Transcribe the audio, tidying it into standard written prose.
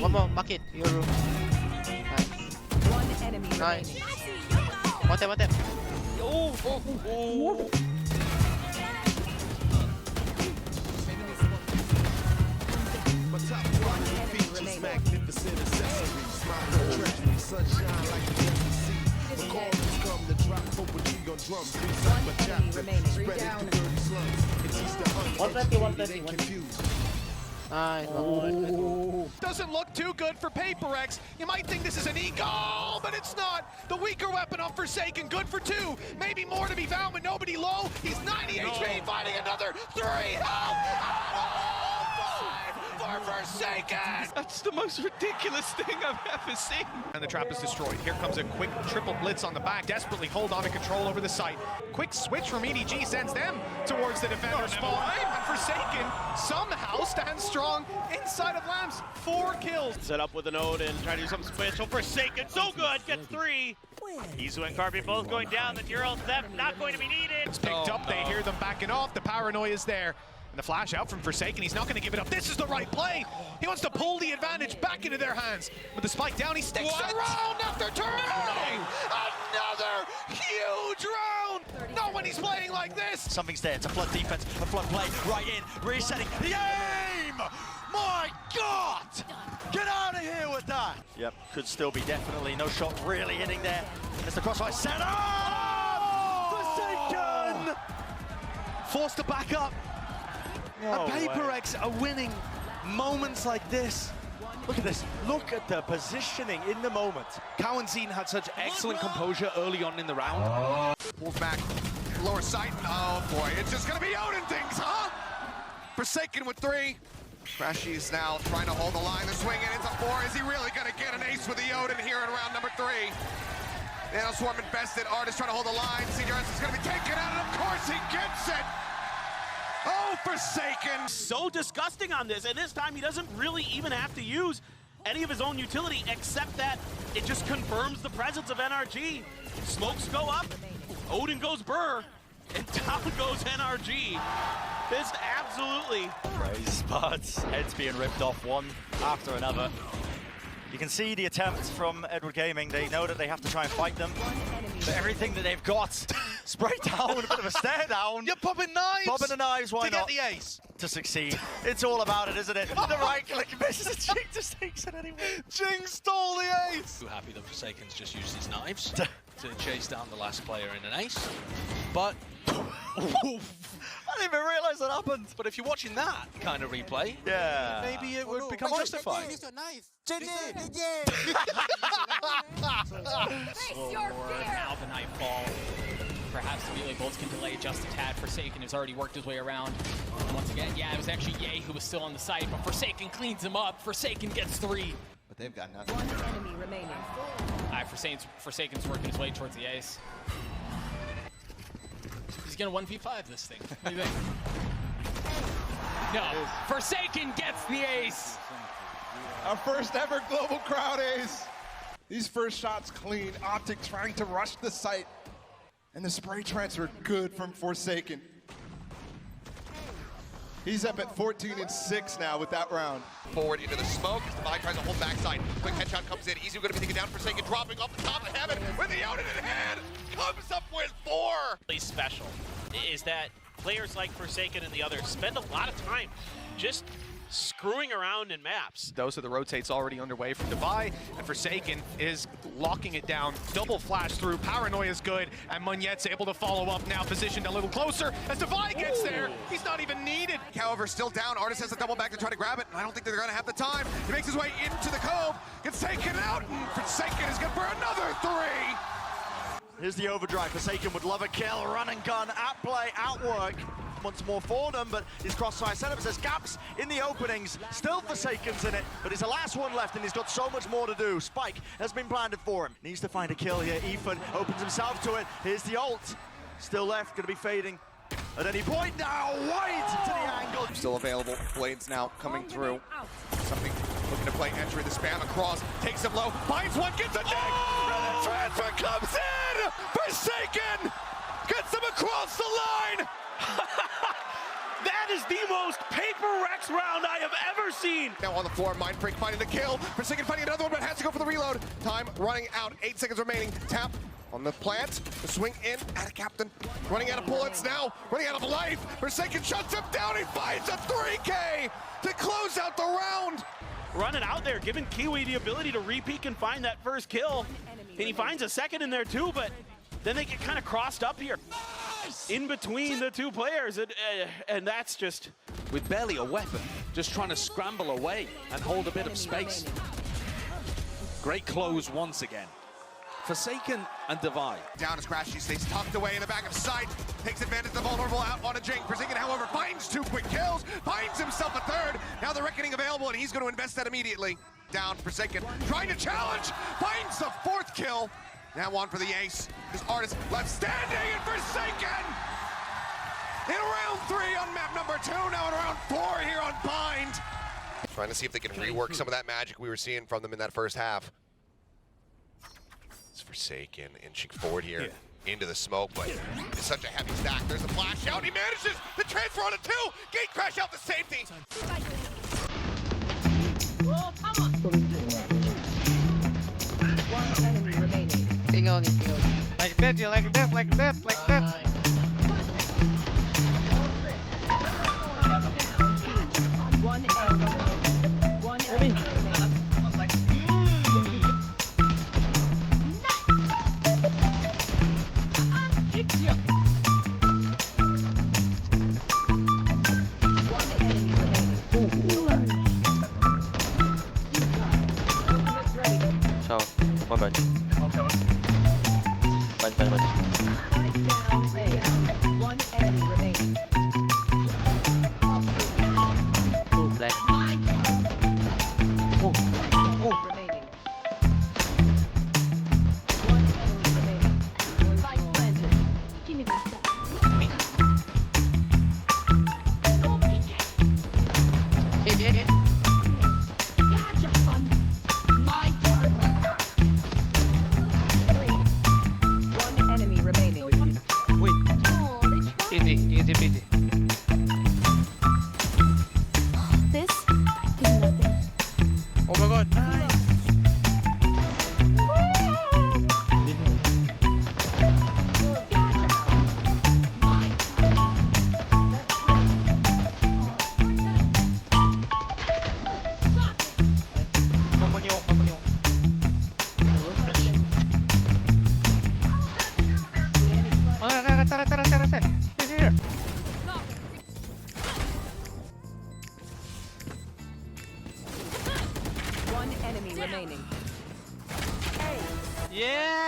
One more, mark it, your room. Nice. One enemy Nice. remaining. One tap. Oh. One enemy remaining. Magnificent accessories, my treasury, sunshine like the sea. The chorus come to drop poetry on drums. One enemy remaining. Spread it through dirty slums. It teach the 120, confused. Nice. Doesn't look too good for PRX. You might think this is an e-goal, but it's not. The weaker weapon of Forsaken, good for 2. Maybe more to be found, but nobody low. He's 90 HP, finding another 3. Help! For Forsaken! That's the most ridiculous thing I've ever seen. And the trap is destroyed. Here comes a quick triple blitz on the back. Desperately hold on to control over the site. Quick switch from EDG sends them towards the defender spawn. And Forsaken somehow stands strong inside of Lambs. 4 kills. Set up with an Odin, trying to do something special. Forsaken, so good, gets 3. Izu and Carby both going down. The Neural theft not going to be needed. It's picked up. They hear them backing off. The paranoia is there. And the flash out from Forsaken. He's not going to give it up. This is the right play. He wants to pull the advantage back into their hands. With the spike down, he sticks around after turning. Another huge round. Not when he's playing like this. Something's there. It's a flood defense, a flood play, right in, resetting the aim! My God! Get out of here with that! Yep, could still be definitely no shot really hitting there. It's the crossfire set up! Forsaken! Forced to back up. And PRX are winning moments like this. Look at this. Look at the positioning in the moment. Cowanzine had such excellent composure early on in the round. Wolfpack, lower sight. Oh boy, it's just gonna be Odin things, huh? Forsaken with 3. Crashy's now trying to hold the line. The swing and it's a 4. Is he really gonna get an ace with the Odin here in round number 3? Now Swarm invested. Artist trying to hold the line. Senior is gonna be taken out, and of course he gets it. Oh, Forsaken! So disgusting on this, and this time he doesn't really even have to use any of his own utility, except that it just confirms the presence of NRG. Smokes go up, Odin goes burr, and down goes NRG. This absolutely... Crazy spots, heads being ripped off one after another. You can see the attempts from Edward Gaming. They know that they have to try and fight them. But everything that they've got, spray down, a bit of a stare down. You're popping knives! Popping the knives, why to not? get the ace. To succeed. It's all about it, isn't it? The right click misses, Jing just takes it anyway. Jing stole the ace! Too happy that Forsaken's just used his knives to chase down the last player in an ace. But I didn't even realize that happened. But if you're watching that kind of replay, Yeah. maybe it would become justified. Face your fear! Now the nightfall. Perhaps the melee bolts can delay just a tad. Forsaken has already worked his way around. Once again, yeah, it was actually Ye who was still on the site, but Forsaken cleans him up. Forsaken gets 3. But they've got nothing. One enemy remaining. Forsaken's working his way towards the ace. He's gonna 1v5 this thing. What do you think? No, Forsaken gets the ace! Our first ever global crowd ace. These first shots clean. Optic trying to rush the site. And the spray transfer good from Forsaken. He's up at 14-6 now with that round. Forward into the smoke as the Divide tries to hold backside. Quick headshot comes in. Easy going to be taken down. Forsaken dropping off the top of heaven with the Odin in hand. Comes up with 4. Really special is that players like Forsaken and the others spend a lot of time just screwing around in maps. Those are the rotates already underway from Divide, and Forsaken is locking it down. Double flash through. Paranoia is good, and Munyet's able to follow up now, positioned a little closer as Divide gets there. He's not even needed. However, still down. Artist has to double back to try to grab it, and I don't think they're going to have the time. He makes his way into the cove, gets taken out, and Forsaken is good for another 3. Here's the overdrive. Forsaken would love a kill. Run and gun, at play, at work. Once more for them, but his crossfire setup says gaps in the openings. Still Forsaken's in it, but he's the last one left, and he's got so much more to do. Spike has been planted for him. Needs to find a kill here. Ethan opens himself to it. Here's the ult. Still left, going to be fading at any point now. Wide to the angle. Still available. Blades now coming through. Something looking to play entry. The spam across. Takes him low. Finds one. Gets a dig. The transfer comes in. Forsaken gets him across the line. That That is the most PRX round I have ever seen. Now on the floor, Mind Freak finding the kill. Forsaken finding another one, but has to go for the reload. Time running out, 8 seconds remaining. Tap on the plant, the swing in at a captain. Running out of bullets now, running out of life. Forsaken shuts him down, he finds a 3K to close out the round. Running out there, giving Kiwi the ability to re-peek and find that first kill. And he finds a second in there too, but then they get kind of crossed up here in between the two players, and that's just... With barely a weapon, just trying to scramble away and hold a bit of space. Great close once again. Forsaken and Divide. Down as Crashy stays tucked away in the back of sight, takes advantage of the vulnerable out on a Jink. Forsaken, however, finds 2 quick kills, finds himself a third. Now the Reckoning available, and he's going to invest that immediately. Down, Forsaken, trying to challenge, finds the 4th kill. Now on for the ace. This artist left standing, and Forsaken in round 3 on map number 2, now in round 4 here on Bind. Trying to see if they can rework some of that magic we were seeing from them in that first half. It's Forsaken inching forward here into the smoke, but it's such a heavy stack. There's a flash out, he manages the transfer on a 2, gate crash out to safety. One enemy remaining. Hang on, hang on. Like that, you like that, like that, like that. One enemy remaining. One enemy remaining. Ciao, va bene. Vai. One enemy remaining. Black. Remaining. One enemy remaining. Spike planted. Hit. One enemy remaining. Easy peasy. This is nothing. Oh my god. Tara. Here. One enemy remaining. Yeah.